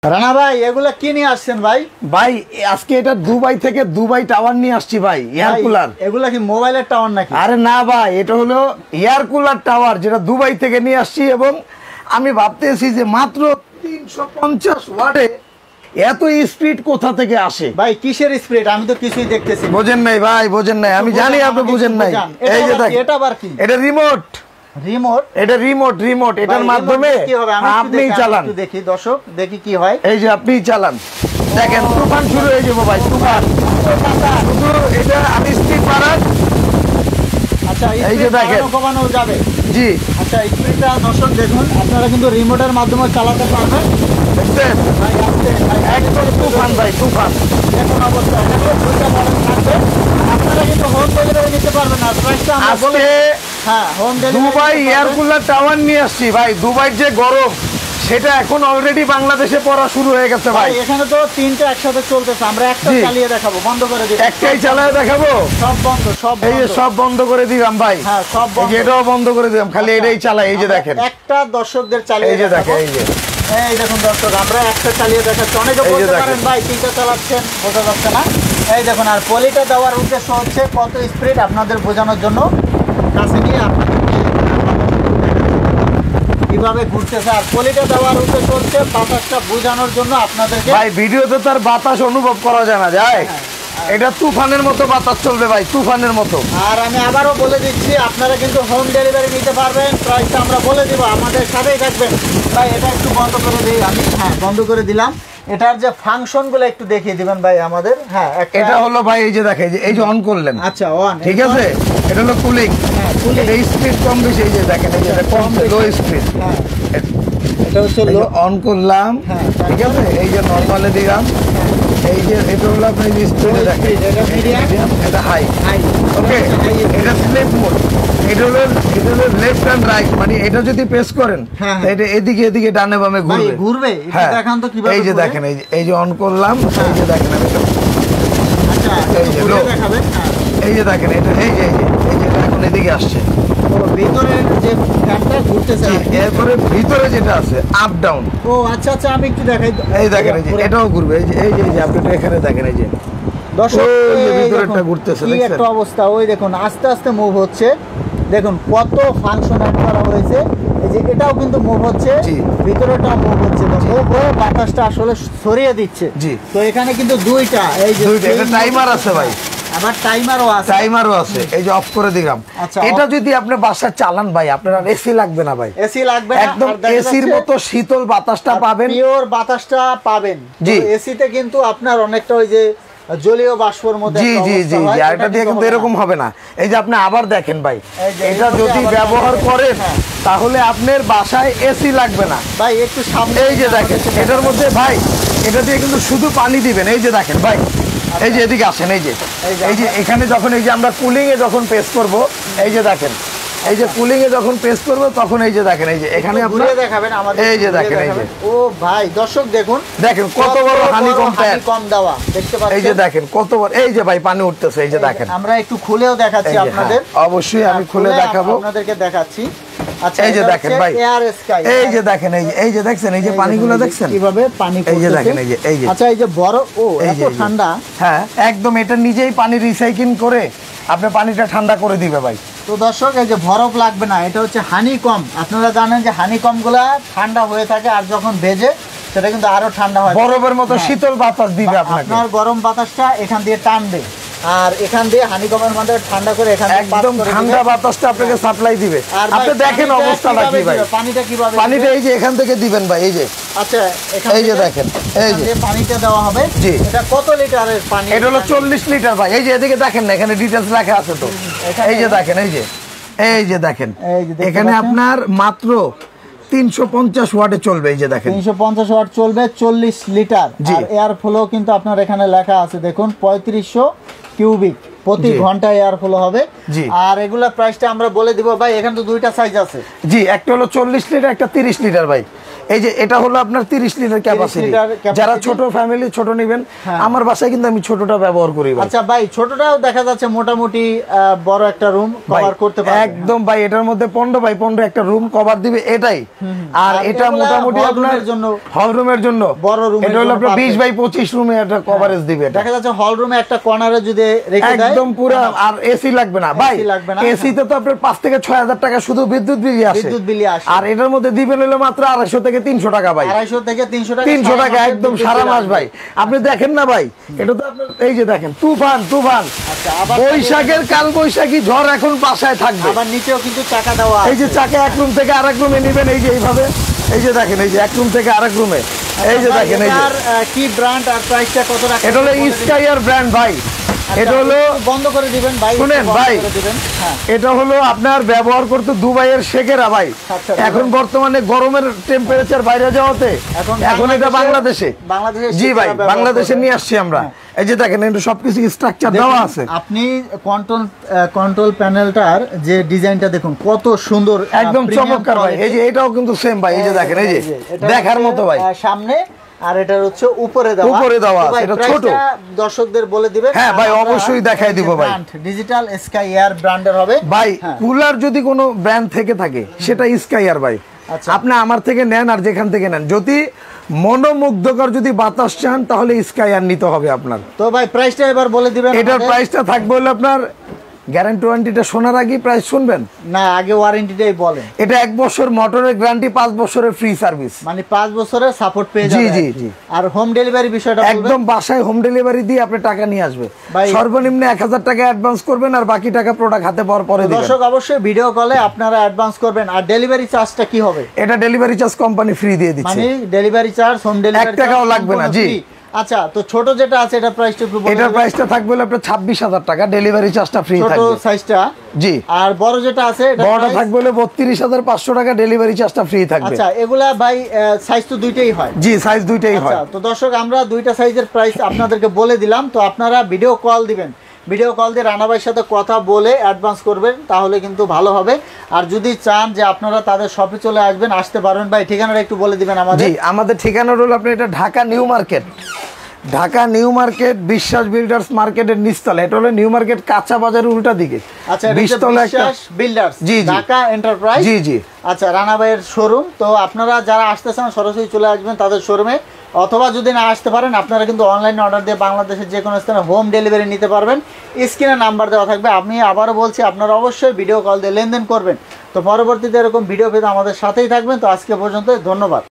রানা ভাই এগুলা কি নিয়ে আসছেন ভাই? ভাই আজকে এটা দুবাই থেকে দুবাই টাওয়ার নিয়ে আসছি ভাই, এয়ার কুলার। এগুলা কি মোবাইলের টাওয়ার নাকি? আরে না ভাই, এটা হলো এয়ার কুলার টাওয়ার, যেটা দুবাই থেকে নিয়ে আসছি। এবং আমি ভাবতেছি যে মাত্র 350 ওয়াটে এত স্পিড কোথা থেকে আসে ভাই? কিসের স্পিড? আমি তো কিছুই দেখতেছি। বোঝেন নাই ভাই, বোঝেন নাই, আমি জানি আপনি বুঝেন নাই। এই যে দেখেন, এটা আবার কি? এটা রিমোট। রিমোট? এটা রিমোট, এটার মাধ্যমে আপনি চালান। একটু দেখি দর্শক, দেখি কি হয়। এই যে আপনি চালান, দেখেন তুফান শুরু হয়ে যাবো ভাই, তুফান। শুধু এটা আমি স্পিড বাড়ান। আচ্ছা, এই যে দেখেন, কমানো যাবে। জি আচ্ছা, স্পিডটা দর্শক দেখুন, আপনারা কিন্তু রিমোটের মাধ্যমে চালাতে পারবেন। দেখছেন, ভাই আসছে একদম তুফান ভাই, তুফান। এখন অবস্থা এখানে দুইটা মডেল থাকবে। আপনারা কিন্তু হোম ডেলিভারি নিতে পারবেন না। প্রাইসটা আমরা বলে, হ্যাঁ, home delivery. Dubai air cooler tower নিয়ে আসছি ভাই। দুবাইয়ের যে গরম, সেটা এখন অলরেডি বাংলাদেশে পড়া শুরু হয়ে গেছে ভাই। এখানে তো তিনটা একসাথে চলতেছে, আমরা একটা চালিয়ে দেখাবো, বন্ধ করে দিই। একটাই চালিয়ে দেখাবো, সব বন্ধ, সব এই যে সব বন্ধ করে দিলাম ভাই। হ্যাঁ, সব বন্ধ, এটাও বন্ধ করে দিলাম, খালি এটাই চালাই। এই যে দেখেন, একটা দর্শকদের চালিয়ে এই যে দেখেন, এই যে এই দেখুন দর্শক, আমরা একটা চালিয়ে দেখাচ্ছি। অনেকে বলতে পারেন ভাই তিনটা চালাচ্ছেন, বোঝা যাচ্ছে না। এই দেখুন, আর পলিটা দেওয়ার উদ্দেশ্য হচ্ছে কত স্পিড আপনাদের বোঝানোর জন্য। কাছে নিয়ে কিভাবে ঘুরতেছে, আর পলিটা দেওয়ার উদ্দেশ্য হচ্ছে বাতাসটা বোঝানোর জন্য আপনাদেরকে। ভাই ভিডিওতে তার বাতাস অনুভব করা যায় না, যায় এটা তুফানের মতো বাতাস চলবে ভাই, তুফানের মতো। আর আমি আবারও বলে দিচ্ছি, আপনারা কিন্তু হোম ডেলিভারি নিতে পারবেন। প্রাইসটা আমরা বলে দিব, আমাদের সাথেই থাকবেন। ভাই এটা একটু বন্ধ করে দিই আমি। হ্যাঁ, বন্ধ করে দিলাম। এটার যে ফাংশনগুলো একটু দেখিয়ে দিবেন ভাই আমাদের। হ্যাঁ, এটা হলো ভাই, এই যে দেখেন, এই যে অন করলেন। আচ্ছা, অন, ঠিক আছে। এটা হলো কুলিং। হ্যাঁ, কুলিং। এটা স্পিড কম বেশি, এই যে দেখেন, এই যে কম লো স্পিড। হ্যাঁ, এটা হচ্ছে লো। অন করলাম, হ্যাঁ, ঠিক আছে। এই যে নরমালে দিলাম, এই যে এটা হলো আপনি স্পিডে দেখেন, এটা মিডিয়াম, এটা হাই। হাই। ওকে, এটা স্লিপ মোড। এটা হলো লেফট এন্ড রাইট, মানে এটা যদি প্রেস করেন এটা এদিকে এদিকে ডানে বামে ঘুরবে। ঘুরবে। হ্যাঁ, দেখান তো কিভাবে। এই যে দেখেন, এই যে অন করলাম, এই যে দেখেন, আমি আচ্ছা, এই যে ঘুরে দেখাবেন। হ্যাঁ, এই যে দেখেন, এটা এই যে এখন এদিকে আসছে। ও ভিতরে যে ফ্যানটা ঘুরতেছে, এরপরে ভিতরে যেটা আছে আপ ডাউন। ও আচ্ছা আচ্ছা, আমি একটু দেখাই। এই দেখেন, এই যে এটাও ঘুরবে। এই যে আপনি এখানে দেখেন, এই যে দর্শক ভিতরেরটা ঘুরতেছে, কি একটা অবস্থা। ওই দেখুন, আস্তে আস্তে মুভ হচ্ছে। দেখুন কত ফাংশন অ্যাড করা হয়েছে। এই যে এটাও কিন্তু মুভ হচ্ছে, ভিতরেটাও মুভ হচ্ছে। মুভ হয়ে বাতাসটা আসলে ছড়িয়ে দিচ্ছে। জি, তো এখানে কিন্তু দুইটা, এই যে এটা টাইমার আছে ভাই, আবার টাইমারও আছে। এই যে অফ করে দিলাম। এটা যদি আপনি বাসায় চালান ভাই, আপনার আর এসি লাগবে না ভাই। এসি লাগবে না, একদম এসির মতো শীতল বাতাসটা পাবেন, পিওর বাতাসটা পাবেন। জি, এসিতে কিন্তু আপনার অনেকটা ওই যে জলীয় বাষ্পর মধ্যে। জি জি জি, আর এটা দিয়ে কিন্তু এরকম হবে না। এই যে আপনি আবার দেখেন ভাই, এটা যদি ব্যবহার করেন তাহলে আপনার বাসায় এসি লাগবে না ভাই। একটু সামনে, এই যে দেখেন, এটার মধ্যে ভাই এটা দিয়ে কিন্তু শুধু পানি দিবেন। এই যে দেখেন ভাই, এই যে এদিকে আসেন, এই যে এখানে যখন এই যে আমরা কুলিং এ যখন প্রেস করব, এই যে দেখেন, এই যে কুলিং এ যখন প্রেস করব তখন এই যে দেখেন, এই যে এখানে আপনি দেখাবেন আমাদের। এই যে দেখেন, এই যে ও ভাই দর্শক দেখুন কত বড় হানিকম দেওয়া, দেখতে পাচ্ছেন। এই যে দেখেন কত বড়, এই যে ভাই পানি উঠতেছে, এই যে দেখেন। আমরা একটু খুলেও দেখাচ্ছি আপনাদের। অবশ্যই আমি খুলে দেখাবো, আপনাদেরকে দেখাচ্ছি। আচ্ছা, এই যে দেখেন ভাই, এয়ার স্কাই। এই যে দেখেন, এই যে দেখছেন, এই যে পানিগুলো দেখছেন কিভাবে পানি পড়ছে। এই যে দেখেন, এই যে আচ্ছা, এই যে বরফ, ও এত ঠান্ডা। হ্যাঁ, একদম এটা নিজেই পানি রিসাইক্লিং করে আপনি পানিটা ঠান্ডা করে দিবে ভাই। তো দর্শক, এই যে বরফ লাগবে না, এটা হচ্ছে হানিকম। আপনারা জানেন যে হানিকম গুলা ঠান্ডা হয়ে থাকে, আর যখন ভেজে সেটা কিন্তু আরো ঠান্ডা হয়, বরফের মতো শীতল বাতাস দিবে আপনাকে। আপনার গরম বাতাসটা এখান দিয়ে টানবে, আর এখান দিয়ে হানিকমের মধ্যে ঠান্ডা করে এখানে একদম ঠান্ডা বাতাসটা আপনাকে সাপ্লাই দিবে। আপনি দেখেন অবস্থাটা কি ভাই। পানিটা কিভাবে? পানিটা এই যে এখান থেকে দিবেন ভাই, এই যে। আচ্ছা, এই যে দেখেন, এই যে পানিটা দেওয়া হবে। জি, এটা কত লিটারের পানি? এটা হলো 40 লিটার ভাই। এই যে এদিকে দেখেন না, এখানে ডিটেইলস লেখা আছে তো। এই যে দেখেন, এই যে দেখেন, এখানে আপনার মাত্র 350 ওয়াটে চলবে। এই যে দেখেন, 350 ওয়াট চলবে, 40 লিটার। আর এয়ার ফ্লো কিন্তু আপনার এখানে লেখা আছে দেখুন, 3500 কিউবিক প্রতি ঘন্টায় এয়ার ফ্লো হবে। আর এগুলা প্রাইসটা আমরা বলে দিব ভাই। এখানে তো দুইটা সাইজ আছে। জি, একটা হলো 40 লিটার, একটা 30 লিটার ভাই। এই যে এটা হলো আপনার 30 লিটার ক্যাপাসিটি। যারা ছোট ফ্যামিলি ছোট নেবেন, আমার বাসায় কিন্তু আমি ছোটটা ব্যবহার করি ভাই। আচ্ছা ভাই, ছোটটাও দেখা যাচ্ছে মোটামুটি বড় একটা রুম কভার করতে পারবে একদম ভাই। এটার মধ্যে 15 বাই 15 একটা রুম কভার দিবে এটাই। আর এটা মোটামুটি আপনার হল রুমের জন্য বড় রুম, এটা হলো আপনার 20 বাই 25 রুমে একটা কভারেজ দিবে। দেখা যাচ্ছে হল রুমে একটা কর্নারে যদি রেখে দেয় একদম পুরো। আর এসি লাগবে না ভাই, এসি তে তো আপনার 5 থেকে 6000 টাকা শুধু বিদ্যুৎ বিল আসে। আর এটার মধ্যে দিবেন হলো মাত্র 250 থেকে 300 টাকা ভাই। 250 থেকে 300 টাকা, 300 টাকা একদম সারা মাস ভাই। আপনি দেখেন না ভাই, এটা তো আপনার এই যে দেখেন তুফান। আচ্ছা, আবার বৈশাখের কাল বৈশাখী ঝড় এখন বাসায় থাকবে। আবার নিচেও কিন্তু চাকা দেওয়া আছে। এই যে চাকা এক রুম থেকে আরেক রুমে নেবেন, এই যে এইভাবে। এই যে দেখেন, এই যে এক রুম থেকে আরেক রুমে। এই যে দেখেন, এই যে কি ব্র্যান্ড আর প্রাইসটা কত রাখা? এটা হলো স্কাইয়ার ব্র্যান্ড ভাই। এটা হলো বন্ধ করে দিবেন ভাই, শুনেন ভাই, এটা হলো আপনার ব্যবহার করতে দুবাইয়ের শেখেরা ভাই। এখন বর্তমানে গরমের টেম্পারেচার বাইরে যাওয়াতে এখন এটা বাংলাদেশে, জি ভাই বাংলাদেশে নিয়ে আসছি আমরা। এই যে দেখেন, এটা সবকিছু স্ট্রাকচার দেওয়া আছে। আপনি কন্ট্রোল প্যানেলটার যে ডিজাইনটা দেখুন কত সুন্দর, একদম চমৎকার ভাই। এই যে এটাও কিন্তু সেম ভাই। এই যে দেখেন, এই যে দেখার মতো ভাই। সামনে আর এটা হচ্ছে উপরে দেওয়া এটা ছোট। দর্শকদের বলে দিবেন। হ্যাঁ ভাই, অবশ্যই দেখাই দিব ভাই। ডিজিটাল স্কাই এয়ার ব্র্যান্ডের হবে ভাই। কুলার যদি কোনো ব্র্যান্ড থেকে থাকে সেটা স্কাই এয়ার ভাই। আপনি আমার থেকে নেন আর যেখান থেকে নেন, যদি মনোমুগ্ধকর যদি বাতাস চান তাহলে স্কাই এয়ার নিতে হবে আপনার। তো ভাই প্রাইসটা এবার বলে দিবেন। এটার প্রাইসটা থাকবে হলো আপনার গ্যারান্টি ওয়ারেন্টিটা শোনার আগে প্রাইস শুনবেন না, আগে ওয়ারেন্টিটাই বলেন। এটা 1 বছর মোটরের গ্যারান্টি, 5 বছরের ফ্রি সার্ভিস, মানে 5 বছরের সাপোর্ট পেয়ে যাবেন। জি জি জি। আর হোম ডেলিভারি বিষয়টা বলবেন। একদম বাসায় হোম ডেলিভারি দিয়ে আপনি টাকা নিয়ে আসবে। সর্বনিম্ন 1000 টাকা অ্যাডভান্স করবেন আর বাকি টাকা প্রোডাক্ট হাতে পাওয়ার পরে দিবেন। দর্শক অবশ্যই ভিডিও কলে আপনারা অ্যাডভান্স করবেন। আর ডেলিভারি চার্জটা কি হবে? এটা ডেলিভারি চার্জ কোম্পানি ফ্রি দিয়ে দিচ্ছে, মানে ডেলিভারি চার্জ, হোম ডেলিভারি 1 টাকাও লাগবে না। জি। আচ্ছা, তো ছোট যেটা আছে এটা প্রাইসটা একটু বলুন। এটার প্রাইসটা থাকবে হলো আপনার 26000 টাকা, ডেলিভারি চার্জটা ফ্রি থাকবে। ছোট সাইজটা, জি। আর বড় যেটা আছে এটা বড়টা থাকবে হলো 32500 টাকা, ডেলিভারি চার্জটা ফ্রি থাকবে। আচ্ছা, এগুলা ভাই সাইজ তো দুইটাই হয়? জি, সাইজ দুইটাই হয়। আচ্ছা, তো দর্শক আমরা দুইটা সাইজের প্রাইস আপনাদেরকে বলে দিলাম। তো আপনারা ভিডিও কল দিবেন, ভিডিও কল দিয়ে রানা ভাইয়ের সাথে কথা বলে অ্যাডভান্স করবেন, তাহলে কিন্তু ভালো হবে। আর যদি চান যে আপনারা তাদের শপে চলে আসবেন, আসতে পারবেন। ভাই ঠিকানাটা একটু বলে দিবেন আমাদের। জি, আমাদের ঠিকানা হলো আপনার এটা Dhaka new market. Dhaka new market বিশ্বাস বিল্ডার্স মার্কেটের নিচতলা। এটা হলো নিউ মার্কেট কাঁচা বাজারের উল্টা দিকে। আচ্ছা, বিশ্বাস বিল্ডার্স, জি জি, ঢাকা এন্টারপ্রাইজ। জি জি। আচ্ছা, রানা ভাইয়ের শোরুম। তো আপনারা যারা আসতে চান সরাসরি চলে আসবেন তাদের শোরুমে, অথবা যদি না আসতে পারেন আপনারা কিন্তু অনলাইনে অর্ডার দিয়ে বাংলাদেশের যে কোনো স্থানে হোম ডেলিভারি নিতে পারবেন। স্ক্রিনে নাম্বার দেওয়া থাকবে। আমি আবারও বলছি, আপনারা অবশ্যই ভিডিও কল দিয়ে লেনদেন করবেন। তো পরবর্তীতে এরকম ভিডিও পেতে আমাদের সাথেই থাকবেন। তো আজকে পর্যন্ত ধন্যবাদ।